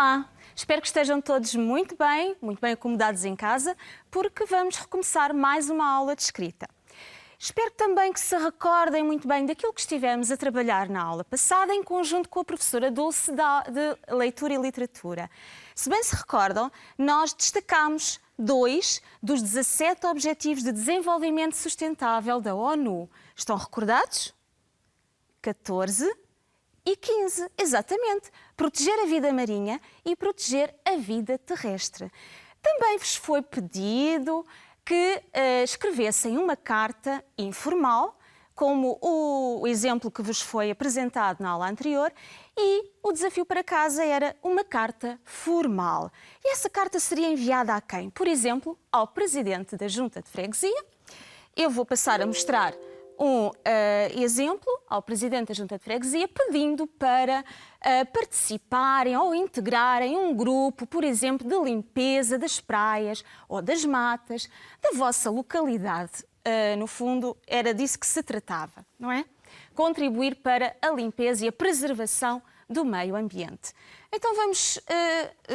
Olá! Espero que estejam todos muito bem acomodados em casa, porque vamos recomeçar mais uma aula de escrita. Espero também que se recordem muito bem daquilo que estivemos a trabalhar na aula passada, em conjunto com a professora Dulce de Leitura e Literatura. Se bem se recordam, nós destacámos 2 dos 17 Objetivos de Desenvolvimento Sustentável da ONU. Estão recordados? 14 e 15, exatamente. Proteger a vida marinha e proteger a vida terrestre. Também vos foi pedido que escrevessem uma carta informal, como o exemplo que vos foi apresentado na aula anterior, e o desafio para casa era uma carta formal. E essa carta seria enviada a quem? Por exemplo, ao Presidente da Junta de Freguesia. Eu vou passar a mostrar um exemplo ao Presidente da Junta de Freguesia, pedindo para participarem ou integrarem um grupo, por exemplo, de limpeza das praias ou das matas da vossa localidade. No fundo, era disso que se tratava, não é? Contribuir para a limpeza e a preservação do meio ambiente. Então vamos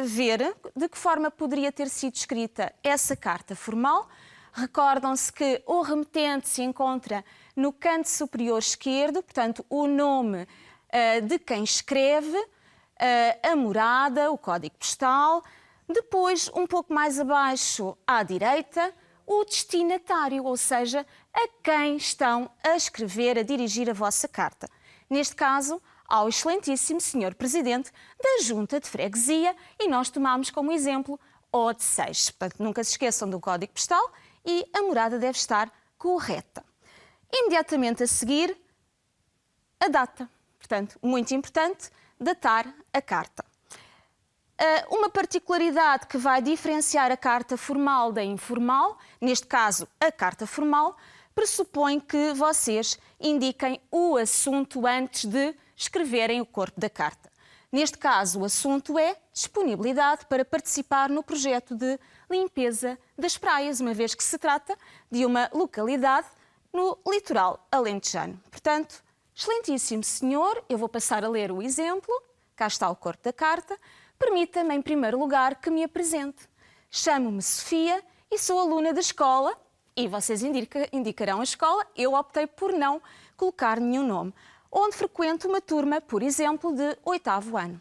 ver de que forma poderia ter sido escrita essa carta formal. Recordam-se que o remetente se encontra no canto superior esquerdo, portanto, o nome de quem escreve, a morada, o código postal. Depois, um pouco mais abaixo, à direita, o destinatário, ou seja, a quem estão a escrever, a dirigir a vossa carta. Neste caso, ao excelentíssimo Senhor Presidente da Junta de Freguesia, e nós tomamos como exemplo Odeceixe. Portanto, nunca se esqueçam do código postal e a morada deve estar correta. Imediatamente a seguir, a data. Portanto, muito importante, datar a carta. Uma particularidade que vai diferenciar a carta formal da informal, neste caso a carta formal, pressupõe que vocês indiquem o assunto antes de escreverem o corpo da carta. Neste caso, o assunto é disponibilidade para participar no projeto de limpeza das praias, uma vez que se trata de uma localidade no litoral alentejano. Portanto, excelentíssimo senhor, eu vou passar a ler o exemplo. Cá está o corpo da carta. Permita-me, em primeiro lugar, que me apresente. Chamo-me Sofia e sou aluna da escola, e vocês indicarão a escola, eu optei por não colocar nenhum nome, onde frequento uma turma, por exemplo, de 8º ano.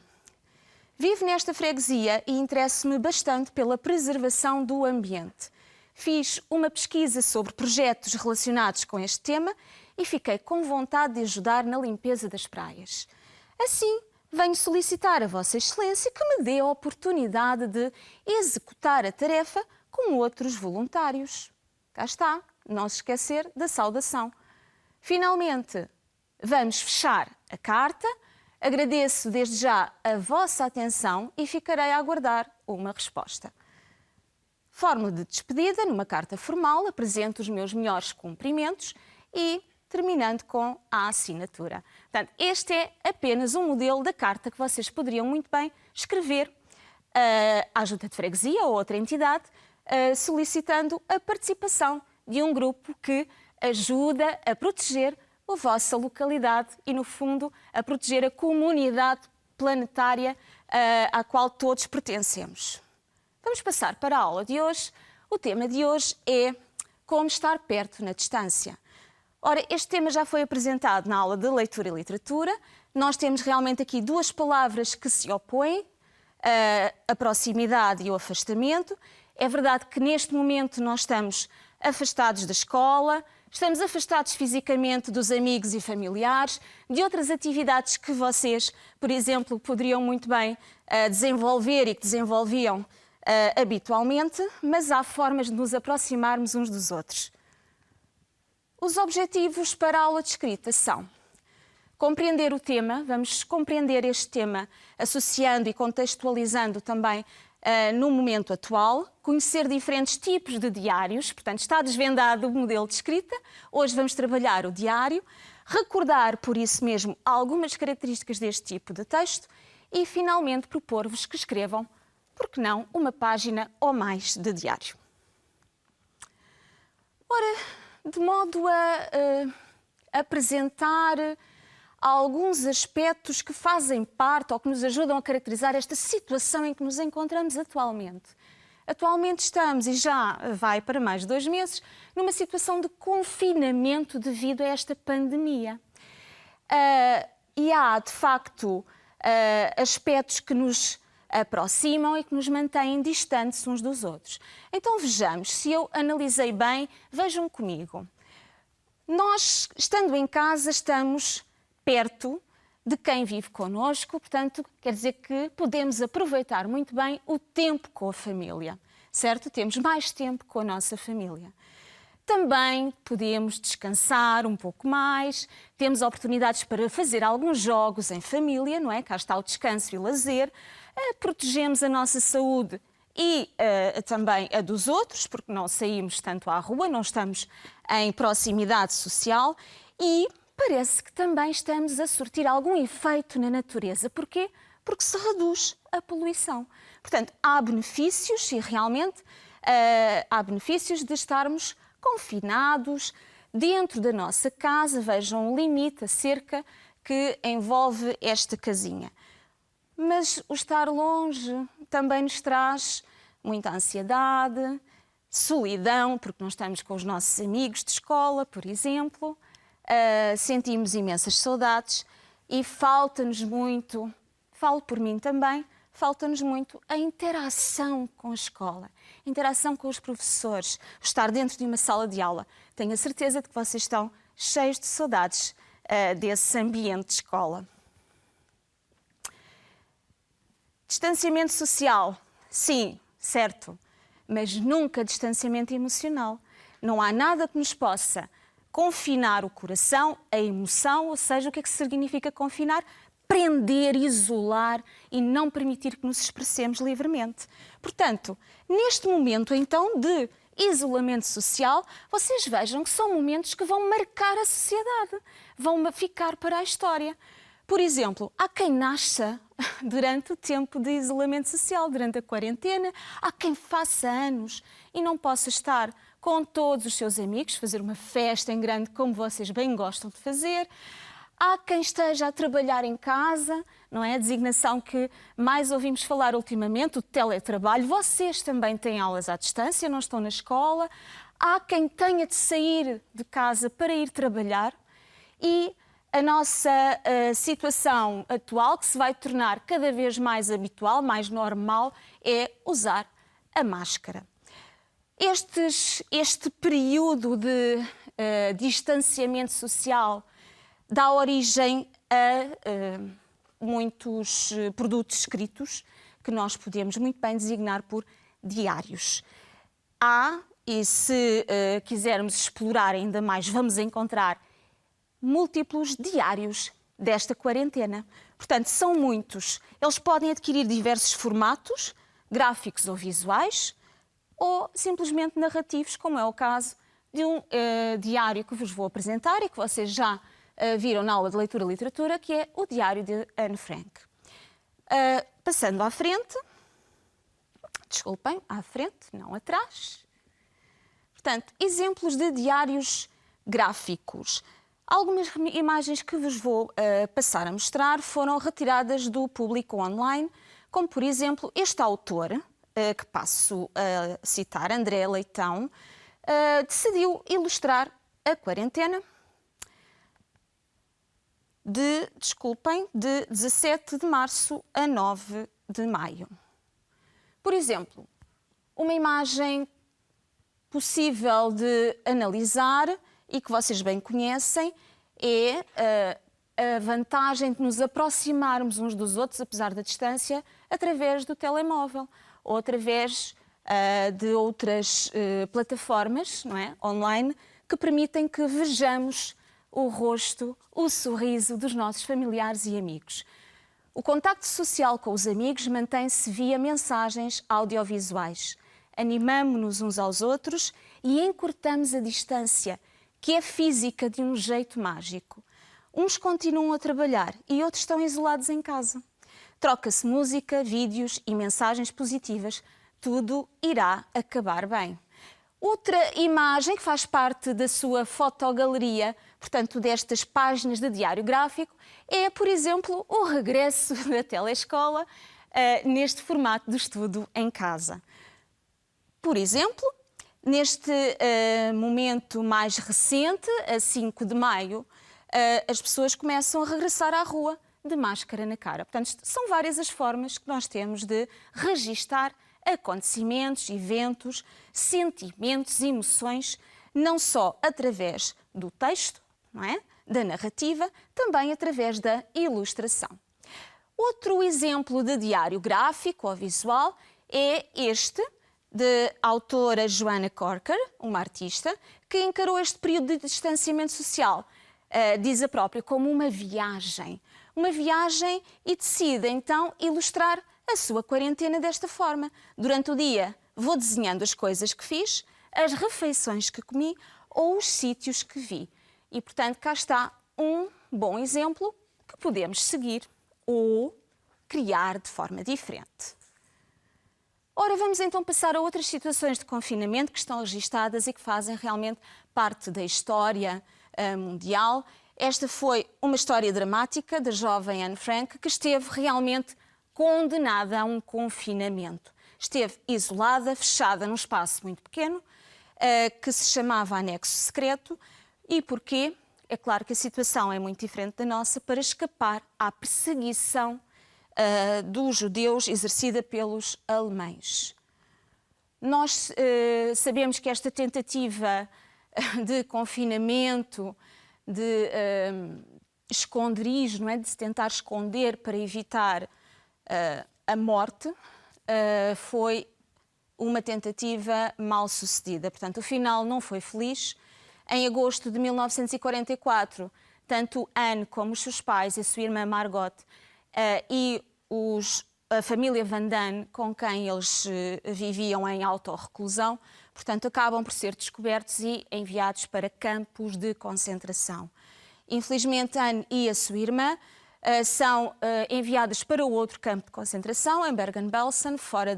Vivo nesta freguesia e interesso-me bastante pela preservação do ambiente. Fiz uma pesquisa sobre projetos relacionados com este tema e fiquei com vontade de ajudar na limpeza das praias. Assim, venho solicitar a Vossa Excelência que me dê a oportunidade de executar a tarefa com outros voluntários. Cá está, não se esquecer da saudação. Finalmente, vamos fechar a carta. Agradeço desde já a vossa atenção e ficarei a aguardar uma resposta. Forma de despedida, numa carta formal, apresento os meus melhores cumprimentos e terminando com a assinatura. Portanto, este é apenas um modelo da carta que vocês poderiam muito bem escrever à Junta de Freguesia ou outra entidade, solicitando a participação de um grupo que ajuda a proteger a vossa localidade e, no fundo, a proteger a comunidade planetária à qual todos pertencemos. Vamos passar para a aula de hoje. O tema de hoje é como estar perto na distância. Ora, este tema já foi apresentado na aula de Leitura e Literatura. Nós temos realmente aqui 2 palavras que se opõem, a proximidade e o afastamento. É verdade que neste momento nós estamos afastados da escola, estamos afastados fisicamente dos amigos e familiares, de outras atividades que vocês, por exemplo, poderiam muito bem desenvolver e que desenvolviam habitualmente, mas há formas de nos aproximarmos uns dos outros. Os objetivos para a aula de escrita são compreender o tema, vamos compreender este tema associando e contextualizando também no momento atual, conhecer diferentes tipos de diários, portanto está desvendado o modelo de escrita, hoje vamos trabalhar o diário, recordar por isso mesmo algumas características deste tipo de texto e finalmente propor-vos que escrevam, por que não, uma página ou mais de diário. Ora, de modo a apresentar alguns aspectos que fazem parte ou que nos ajudam a caracterizar esta situação em que nos encontramos atualmente. Atualmente estamos, e já vai para mais de 2 meses, numa situação de confinamento devido a esta pandemia. E há, de facto, aspectos que nos aproximam e que nos mantêm distantes uns dos outros. Então vejamos, se eu analisei bem, vejam comigo. Nós, estando em casa, estamos perto de quem vive connosco, portanto, quer dizer que podemos aproveitar muito bem o tempo com a família, certo? Temos mais tempo com a nossa família. Também podemos descansar um pouco mais, temos oportunidades para fazer alguns jogos em família, não é? Cá está o descanso e o lazer, protegemos a nossa saúde e também a dos outros, porque não saímos tanto à rua, não estamos em proximidade social e parece que também estamos a surtir algum efeito na natureza. Porquê? Porque se reduz a poluição. Portanto, há benefícios e realmente há benefícios de estarmos confinados dentro da nossa casa. Vejam o limite, a cerca que envolve esta casinha. Mas o estar longe também nos traz muita ansiedade, solidão, porque não estamos com os nossos amigos de escola, por exemplo. Sentimos imensas saudades e falta-nos muito, falo por mim também, falta-nos muito a interação com a escola, a interação com os professores, estar dentro de uma sala de aula. Tenho a certeza de que vocês estão cheios de saudades desse ambiente de escola. Distanciamento social, sim, certo, mas nunca distanciamento emocional. Não há nada que nos possa confinar o coração, a emoção, ou seja, o que é que significa confinar? Prender, isolar e não permitir que nos expressemos livremente. Portanto, neste momento, então, de isolamento social, vocês vejam que são momentos que vão marcar a sociedade, vão ficar para a história. Por exemplo, há quem nasça durante o tempo de isolamento social, durante a quarentena, há quem faça anos e não possa estar com todos os seus amigos, fazer uma festa em grande, como vocês bem gostam de fazer. Há quem esteja a trabalhar em casa, não é? A designação que mais ouvimos falar ultimamente, o teletrabalho. Vocês também têm aulas à distância, não estão na escola. Há quem tenha de sair de casa para ir trabalhar e a nossa situação atual, que se vai tornar cada vez mais habitual, mais normal, é usar a máscara. Este período de distanciamento social dá origem a muitos produtos escritos que nós podemos muito bem designar por diários. Há, e se quisermos explorar ainda mais, vamos encontrar múltiplos diários desta quarentena. Portanto, são muitos. Eles podem adquirir diversos formatos, gráficos ou visuais, ou simplesmente narrativos, como é o caso de um diário que vos vou apresentar e que vocês já viram na aula de leitura e literatura, que é o Diário de Anne Frank. Passando à frente, desculpem, à frente, não atrás. Portanto, exemplos de diários gráficos. Algumas imagens que vos vou passar a mostrar foram retiradas do público online, como, por exemplo, este autor, que passo a citar, André Leitão, decidiu ilustrar a quarentena de 17 de março a 9 de maio. Por exemplo, uma imagem possível de analisar e que vocês bem conhecem é a vantagem de nos aproximarmos uns dos outros, apesar da distância, através do telemóvel ou através de outras plataformas, não é? Online, que permitem que vejamos o rosto, o sorriso dos nossos familiares e amigos. O contacto social com os amigos mantém-se via mensagens audiovisuais. Animamo-nos uns aos outros e encurtamos a distância, que é física de um jeito mágico. Uns continuam a trabalhar e outros estão isolados em casa. Troca-se música, vídeos e mensagens positivas. Tudo irá acabar bem. Outra imagem que faz parte da sua fotogaleria, portanto, destas páginas de diário gráfico é, por exemplo, o regresso da telescola neste formato de estudo em casa. Por exemplo, neste momento mais recente, a 5 de maio, as pessoas começam a regressar à rua de máscara na cara. Portanto, são várias as formas que nós temos de registar acontecimentos, eventos, sentimentos, emoções, não só através do texto, não é? Da narrativa, também através da ilustração. Outro exemplo de diário gráfico ou visual é este, de autora Joana Corker, uma artista, que encarou este período de distanciamento social, diz a própria, como uma viagem e decide então ilustrar a sua quarentena desta forma. Durante o dia vou desenhando as coisas que fiz, as refeições que comi ou os sítios que vi. E, portanto, cá está um bom exemplo que podemos seguir ou criar de forma diferente. Ora, vamos então passar a outras situações de confinamento que estão registadas e que fazem realmente parte da história mundial. Esta foi uma história dramática da jovem Anne Frank, que esteve realmente condenada a um confinamento. Esteve isolada, fechada num espaço muito pequeno, que se chamava Anexo Secreto. E porquê? É claro que a situação é muito diferente da nossa, para escapar à perseguição dos judeus exercida pelos alemães. Nós sabemos que esta tentativa de confinamento, de esconderijo, não é? De se tentar esconder para evitar a morte, foi uma tentativa mal sucedida. Portanto, o final não foi feliz. Em agosto de 1944, tanto Anne como os seus pais, a sua irmã Margot e a família Van Damme, com quem eles viviam em autorreclusão, portanto, acabam por ser descobertos e enviados para campos de concentração. Infelizmente, Anne e a sua irmã são enviadas para o outro campo de concentração, em Bergen-Belsen, fora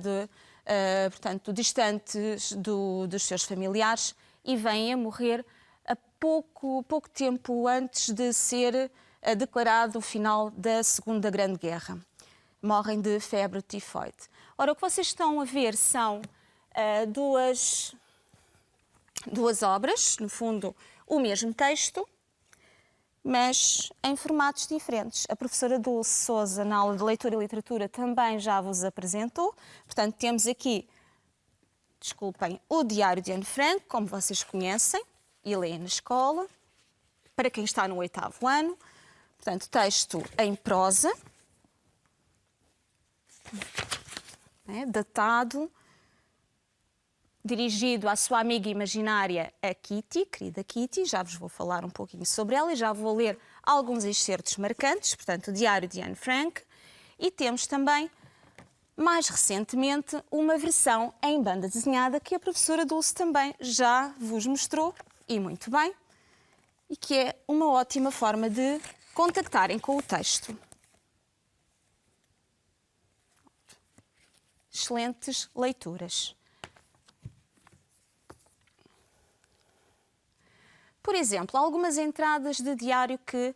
portanto, distantes dos seus familiares, e vêm a morrer a pouco tempo antes de ser declarado o final da Segunda Grande Guerra. Morrem de febre tifoide. Ora, o que vocês estão a ver são duas obras, no fundo, o mesmo texto, mas em formatos diferentes. A professora Dulce Sousa, na aula de Leitura e Literatura, também já vos apresentou. Portanto, temos aqui, desculpem, o Diário de Anne Frank, como vocês conhecem e leem na escola, para quem está no 8º ano. Portanto, texto em prosa, datado, dirigido à sua amiga imaginária, a Kitty, querida Kitty. Já vos vou falar um pouquinho sobre ela e já vou ler alguns excertos marcantes, portanto, o Diário de Anne Frank. E temos também, mais recentemente, uma versão em banda desenhada que a professora Dulce também já vos mostrou, e muito bem, e que é uma ótima forma de contactarem com o texto. Excelentes leituras. Por exemplo, algumas entradas de diário que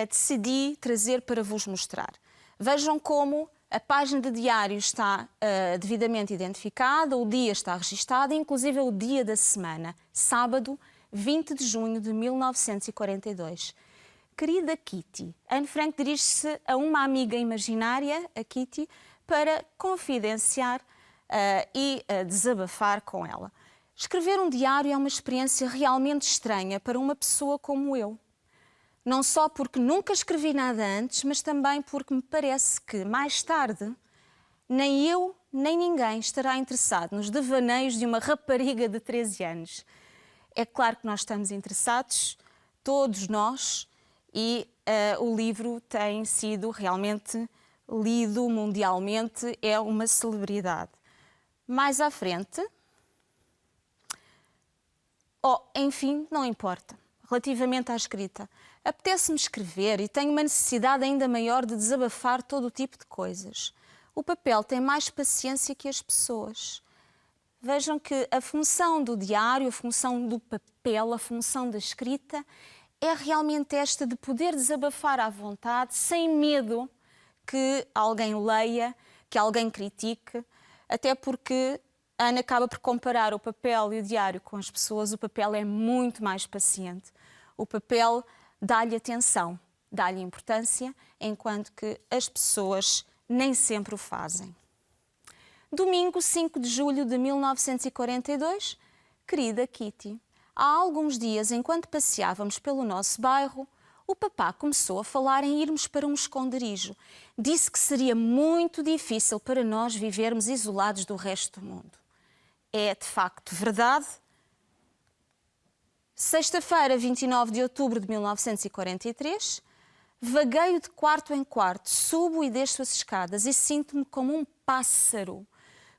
decidi trazer para vos mostrar. Vejam como a página de diário está devidamente identificada, o dia está registado, inclusive o dia da semana, sábado, 20 de junho de 1942. Querida Kitty, Anne Frank dirige-se a uma amiga imaginária, a Kitty, para confidenciar e desabafar com ela. Escrever um diário é uma experiência realmente estranha para uma pessoa como eu. Não só porque nunca escrevi nada antes, mas também porque me parece que, mais tarde, nem eu nem ninguém estará interessado nos devaneios de uma rapariga de 13 anos. É claro que nós estamos interessados, todos nós, e o livro tem sido realmente lido mundialmente, é uma celebridade. Mais à frente, enfim, não importa. Relativamente à escrita, apetece-me escrever e tenho uma necessidade ainda maior de desabafar todo o tipo de coisas. O papel tem mais paciência que as pessoas. Vejam que a função do diário, a função do papel, a função da escrita é realmente esta de poder desabafar à vontade, sem medo que alguém leia, que alguém critique, até porque a Ana acaba por comparar o papel e o diário com as pessoas. O papel é muito mais paciente. O papel dá-lhe atenção, dá-lhe importância, enquanto que as pessoas nem sempre o fazem. Domingo, 5 de julho de 1942, querida Kitty, há alguns dias, enquanto passeávamos pelo nosso bairro, o papá começou a falar em irmos para um esconderijo. Disse que seria muito difícil para nós vivermos isolados do resto do mundo. É de facto verdade. Sexta-feira, 29 de outubro de 1943, vagueio de quarto em quarto, subo e desço as escadas e sinto-me como um pássaro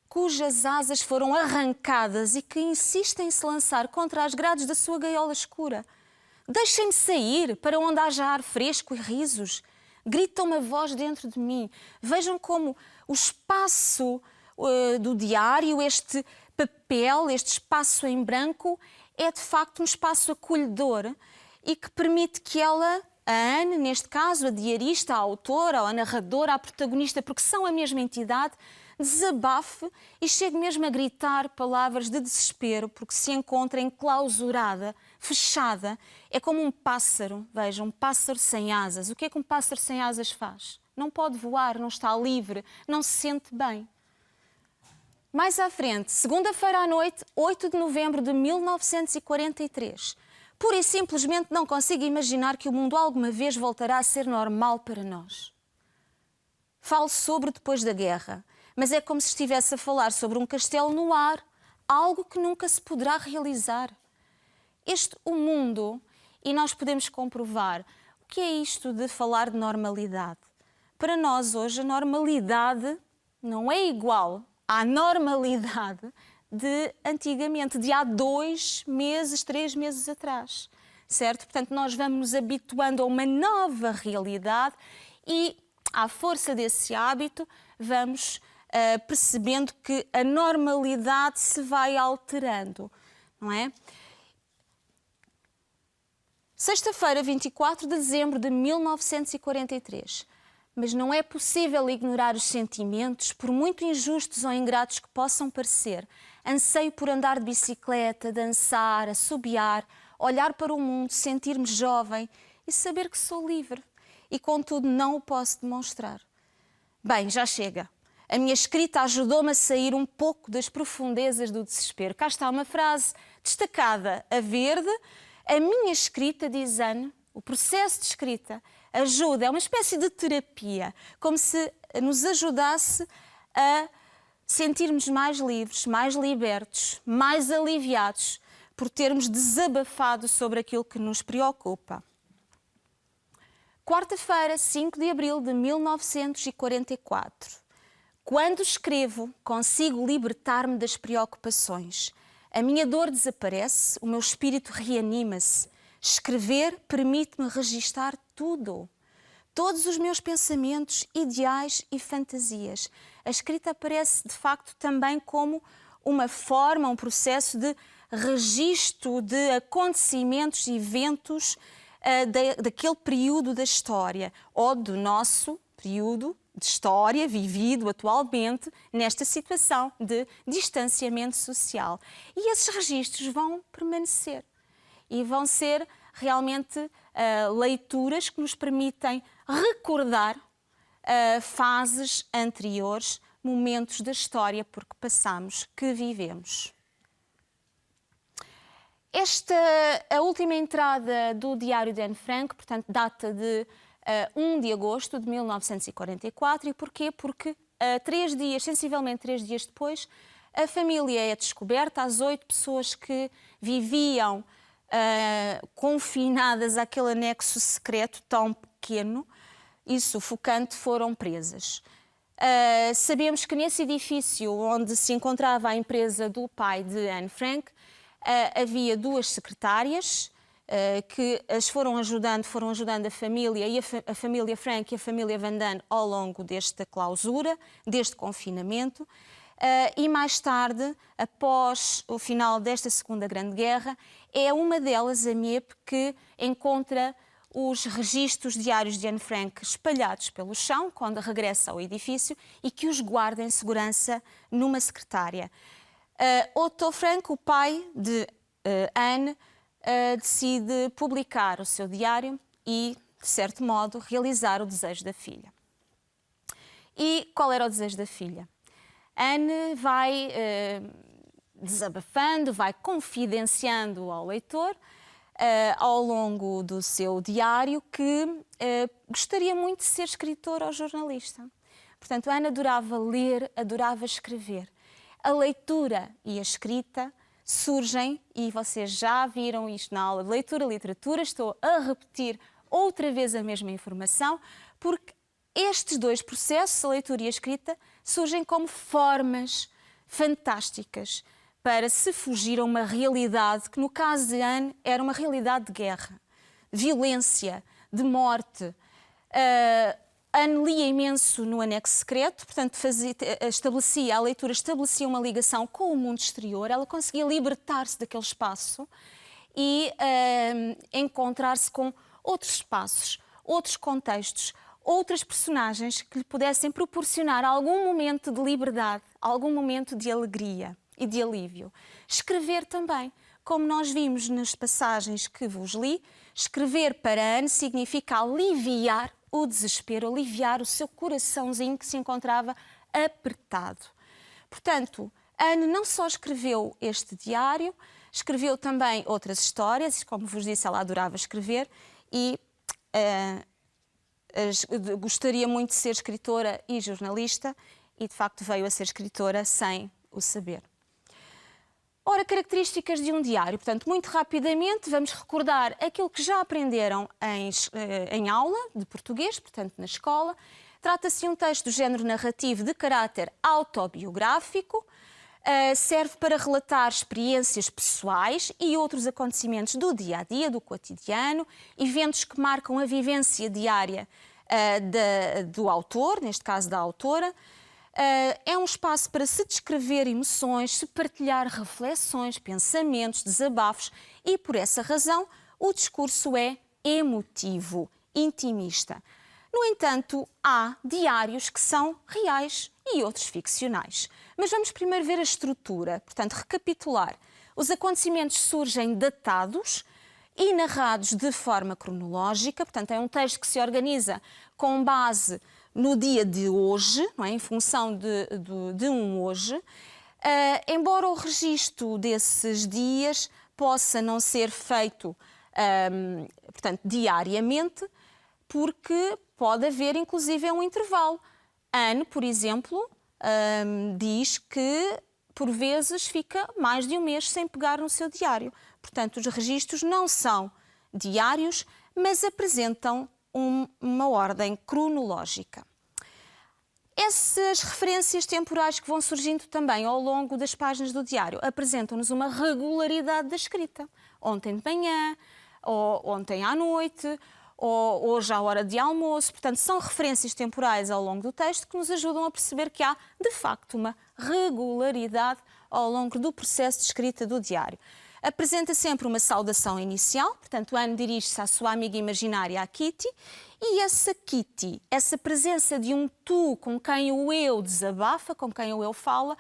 cujas asas foram arrancadas e que insiste em se lançar contra as grades da sua gaiola escura. Deixem-me sair para onde haja ar fresco e risos. Grita uma voz dentro de mim. Vejam como o espaço do diário, este papel, este espaço em branco, é de facto um espaço acolhedor e que permite que ela, a Ana, neste caso, a diarista, a autora, a narradora, a protagonista, porque são a mesma entidade, desabafe e chegue mesmo a gritar palavras de desespero porque se encontra enclausurada, fechada. É como um pássaro, vejam, um pássaro sem asas. O que é que um pássaro sem asas faz? Não pode voar, não está livre, não se sente bem. Mais à frente, segunda-feira à noite, 8 de novembro de 1943. Pura e simplesmente não consigo imaginar que o mundo alguma vez voltará a ser normal para nós. Falo sobre depois da guerra, mas é como se estivesse a falar sobre um castelo no ar, algo que nunca se poderá realizar. O mundo, e nós podemos comprovar, o que é isto de falar de normalidade? Para nós hoje a normalidade não é igual à normalidade de antigamente, de há 2 meses, 3 meses atrás, certo? Portanto, nós vamos nos habituando a uma nova realidade e, à força desse hábito, vamos percebendo que a normalidade se vai alterando, não é? Sexta-feira, 24 de dezembro de 1943. Mas não é possível ignorar os sentimentos, por muito injustos ou ingratos que possam parecer. Anseio por andar de bicicleta, dançar, assobiar, olhar para o mundo, sentir-me jovem e saber que sou livre. E, contudo, não o posso demonstrar. Bem, já chega. A minha escrita ajudou-me a sair um pouco das profundezas do desespero. Cá está uma frase destacada a verde. A minha escrita, diz Ana, o processo de escrita, ajuda, é uma espécie de terapia, como se nos ajudasse a sentirmos mais livres, mais libertos, mais aliviados por termos desabafado sobre aquilo que nos preocupa. Quarta-feira, 5 de abril de 1944. Quando escrevo, consigo libertar-me das preocupações. A minha dor desaparece, o meu espírito reanima-se. Escrever permite-me registar tudo. Todos os meus pensamentos, ideais e fantasias. A escrita aparece, de facto, também como uma forma, um processo de registro de acontecimentos e eventos daquele período da história ou do nosso período de história vivido atualmente nesta situação de distanciamento social. E esses registros vão permanecer e vão ser realmente leituras que nos permitem recordar fases anteriores, momentos da história por que passamos, que vivemos. A última entrada do Diário de Anne Frank, portanto, data de 1 de agosto de 1944. E porquê? Porque sensivelmente 3 dias depois, a família é descoberta. As 8 pessoas que viviam confinadas àquele anexo secreto tão pequeno e sufocante foram presas. Sabemos que nesse edifício onde se encontrava a empresa do pai de Anne Frank, havia 2 secretárias que as foram ajudando a família, e a família Frank e a família Van Damme ao longo desta clausura, deste confinamento. E mais tarde, após o final desta Segunda Grande Guerra, é uma delas, a Miep, que encontra os registros diários de Anne Frank espalhados pelo chão quando regressa ao edifício e que os guarda em segurança numa secretária. Otto Frank, o pai de Anne, decide publicar o seu diário e, de certo modo, realizar o desejo da filha. E qual era o desejo da filha? Anne vai desabafando, vai confidenciando ao leitor ao longo do seu diário que gostaria muito de ser escritora ou jornalista. Portanto, Anne adorava ler, adorava escrever. A leitura e a escrita surgem, e vocês já viram isto na aula de leitura e literatura, estou a repetir outra vez a mesma informação, porque estes dois processos, a leitura e a escrita, surgem como formas fantásticas para se fugir a uma realidade que, no caso de Anne, era uma realidade de guerra, de violência, de morte. Anne lia imenso no anexo secreto, portanto, a leitura estabelecia uma ligação com o mundo exterior, ela conseguia libertar-se daquele espaço e encontrar-se com outros espaços, outros contextos, outras personagens que lhe pudessem proporcionar algum momento de liberdade, algum momento de alegria e de alívio. Escrever também, como nós vimos nas passagens que vos li, escrever para Anne significa aliviar o desespero, aliviar o seu coraçãozinho que se encontrava apertado. Portanto, Anne não só escreveu este diário, escreveu também outras histórias, como vos disse, ela adorava escrever e gostaria muito de ser escritora e jornalista e, de facto, veio a ser escritora sem o saber. Ora, características de um diário. Portanto, muito rapidamente vamos recordar aquilo que já aprenderam em aula de português, portanto, na escola. Trata-se de um texto do género narrativo de caráter autobiográfico, serve para relatar experiências pessoais e outros acontecimentos do dia-a-dia, do cotidiano, eventos que marcam a vivência diária do autor, neste caso da autora. É um espaço para se descrever emoções, se partilhar reflexões, pensamentos, desabafos e, por essa razão, o discurso é emotivo, intimista. No entanto, há diários que são reais e outros ficcionais. Mas vamos primeiro ver a estrutura, portanto, recapitular. Os acontecimentos surgem datados e narrados de forma cronológica, portanto, é um texto que se organiza com base no dia de hoje, não é? Em função de um hoje, embora o registro desses dias possa não ser feito, portanto, diariamente, porque pode haver, inclusive, um intervalo. Anne, por exemplo, diz que, por vezes, fica mais de um mês sem pegar no seu diário. Portanto, os registros não são diários, mas apresentam uma ordem cronológica. Essas referências temporais que vão surgindo também ao longo das páginas do diário apresentam-nos uma regularidade da escrita. Ontem de manhã, ou ontem à noite, ou hoje à hora de almoço. Portanto, são referências temporais ao longo do texto que nos ajudam a perceber que há, de facto, uma regularidade ao longo do processo de escrita do diário. Apresenta sempre uma saudação inicial, portanto, Anne dirige-se à sua amiga imaginária, a Kitty, e essa Kitty, essa presença de um tu com quem o eu desabafa, com quem o eu fala,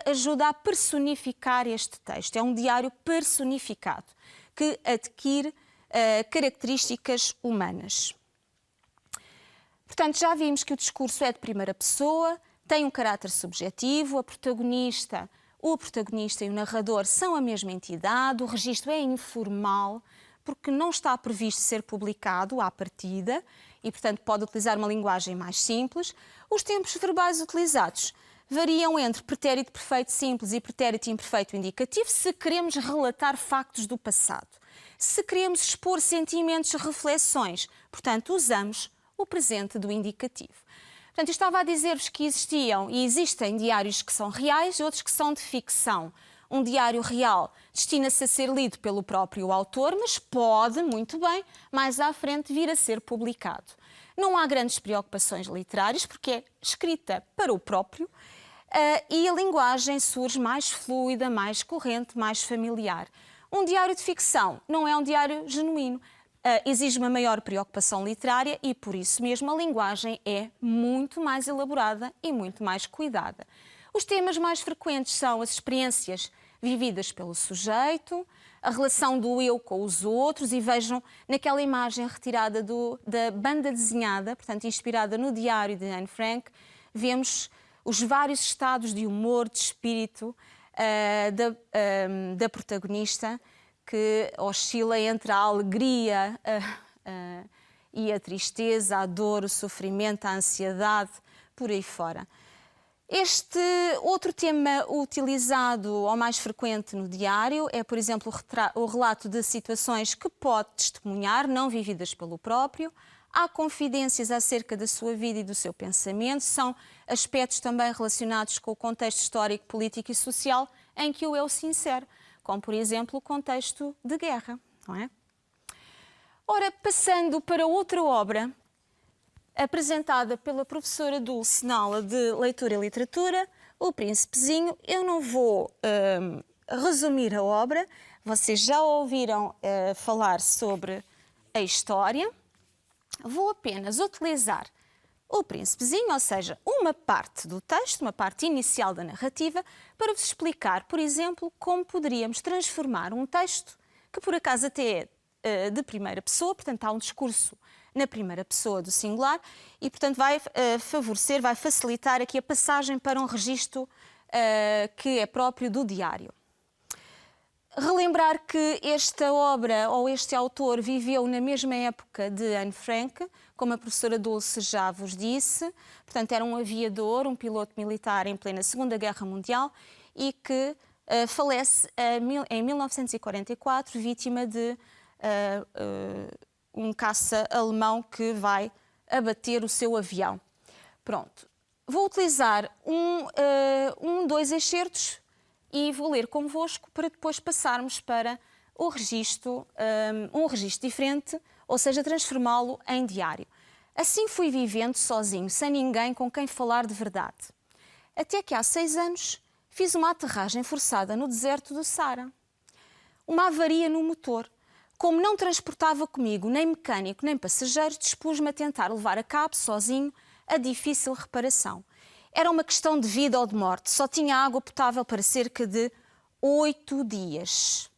ajuda a personificar este texto. É um diário personificado, que adquire características humanas. Portanto, já vimos que o discurso é de primeira pessoa, tem um caráter subjetivo, o protagonista e o narrador são a mesma entidade, o registro é informal, porque não está previsto ser publicado à partida e, portanto, pode utilizar uma linguagem mais simples. Os tempos verbais utilizados variam entre pretérito perfeito simples e pretérito imperfeito indicativo se queremos relatar factos do passado. Se queremos expor sentimentos e reflexões, portanto, usamos o presente do indicativo. Portanto, eu estava a dizer-vos que existiam e existem diários que são reais e outros que são de ficção. Um diário real destina-se a ser lido pelo próprio autor, mas pode, muito bem, mais à frente vir a ser publicado. Não há grandes preocupações literárias, porque é escrita para o próprio e a linguagem surge mais fluida, mais corrente, mais familiar. Um diário de ficção não é um diário genuíno. Exige uma maior preocupação literária e, por isso mesmo, a linguagem é muito mais elaborada e muito mais cuidada. Os temas mais frequentes são as experiências vividas pelo sujeito, a relação do eu com os outros, e vejam naquela imagem retirada da banda desenhada, portanto inspirada no diário de Anne Frank, vemos os vários estados de humor, de espírito da protagonista, que oscila entre a alegria e a tristeza, a dor, o sofrimento, a ansiedade, por aí fora. Este outro tema utilizado ou mais frequente no diário é, por exemplo, o relato de situações que pode testemunhar, não vividas pelo próprio. Há confidências acerca da sua vida e do seu pensamento. São aspectos também relacionados com o contexto histórico, político e social em que o eu se insere, como, por exemplo, o contexto de guerra, não é? Ora, passando para outra obra, apresentada pela professora Dulce na aula de Leitura e Literatura, O Príncipezinho. Eu não vou resumir a obra, vocês já ouviram falar sobre a história. Vou apenas utilizar O Príncipezinho, ou seja, uma parte do texto, uma parte inicial da narrativa, para vos explicar, por exemplo, como poderíamos transformar um texto que, por acaso, até é de primeira pessoa, portanto, há um discurso na primeira pessoa do singular e, portanto, vai favorecer, vai facilitar aqui a passagem para um registro que é próprio do diário. Relembrar que esta obra ou este autor viveu na mesma época de Anne Frank, como a professora Dulce já vos disse. Portanto, era um aviador, um piloto militar em plena Segunda Guerra Mundial e que falece em 1944, vítima de um caça alemão que vai abater o seu avião. Pronto. Vou utilizar dois excertos e vou ler convosco para depois passarmos para o registro, um registro diferente, ou seja, transformá-lo em diário. Assim fui vivendo sozinho, sem ninguém com quem falar de verdade. Até que há 6 anos fiz uma aterragem forçada no deserto do Saara. Uma avaria no motor. Como não transportava comigo nem mecânico nem passageiro, dispus-me a tentar levar a cabo, sozinho, a difícil reparação. Era uma questão de vida ou de morte. Só tinha água potável para cerca de 8 dias.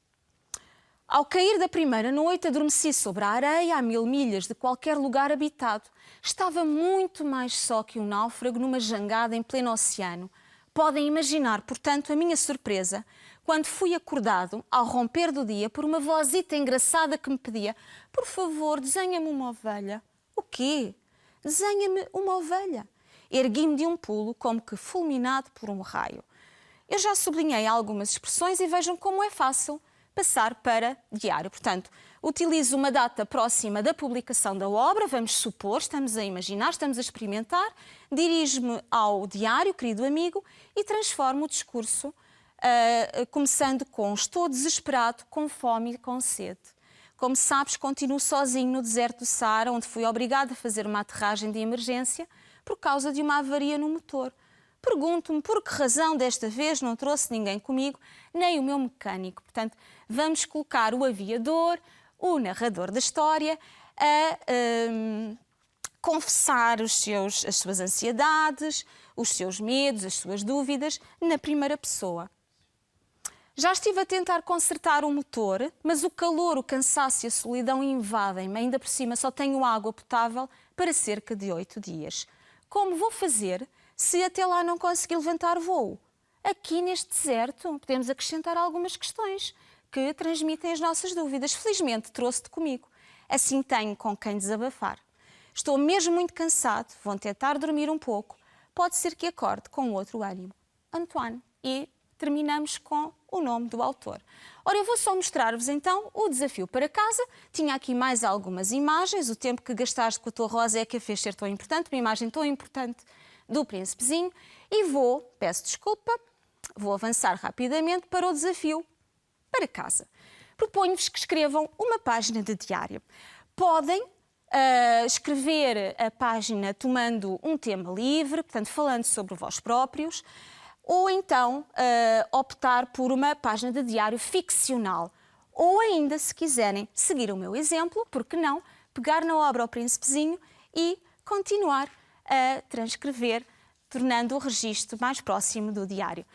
Ao cair da primeira noite, adormeci sobre a areia, a 1000 milhas de qualquer lugar habitado. Estava muito mais só que um náufrago numa jangada em pleno oceano. Podem imaginar, portanto, a minha surpresa quando fui acordado, ao romper do dia, por uma vozita engraçada que me pedia: por favor, desenha-me uma ovelha. O quê? Desenha-me uma ovelha. Ergui-me de um pulo, como que fulminado por um raio. Eu já sublinhei algumas expressões e vejam como é fácil passar para diário. Portanto, utilizo uma data próxima da publicação da obra, vamos supor, estamos a imaginar, estamos a experimentar, dirijo-me ao diário, querido amigo, e transformo o discurso, começando com: estou desesperado, com fome e com sede. Como sabes, continuo sozinho no deserto do Saara, onde fui obrigado a fazer uma aterragem de emergência por causa de uma avaria no motor. Pergunto-me por que razão desta vez não trouxe ninguém comigo, nem o meu mecânico. Portanto, vamos colocar o aviador, o narrador da história, a confessar as suas ansiedades, os seus medos, as suas dúvidas, na primeira pessoa. Já estive a tentar consertar o motor, mas o calor, o cansaço e a solidão invadem-me. Ainda por cima só tenho água potável para cerca de 8 dias. Como vou fazer se até lá não conseguir levantar voo? Aqui neste deserto podemos acrescentar algumas questões que transmitem as nossas dúvidas. Felizmente trouxe-te comigo. Assim tenho com quem desabafar. Estou mesmo muito cansado, vou tentar dormir um pouco. Pode ser que acorde com outro ânimo. Antoine. E terminamos com o nome do autor. Ora, eu vou só mostrar-vos então o desafio para casa. Tinha aqui mais algumas imagens. O tempo que gastaste com a tua rosa é que a fez ser tão importante, uma imagem tão importante do Príncipezinho. E peço desculpa, vou avançar rapidamente para o desafio para casa. Proponho-vos que escrevam uma página de diário. Podem escrever a página tomando um tema livre, portanto, falando sobre vós próprios, ou então optar por uma página de diário ficcional, Ou ainda, se quiserem seguir o meu exemplo, por que não, pegar na obra O Príncipezinho e continuar a transcrever, tornando o registro mais próximo do diário.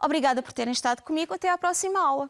Obrigada por terem estado comigo. Até à próxima aula.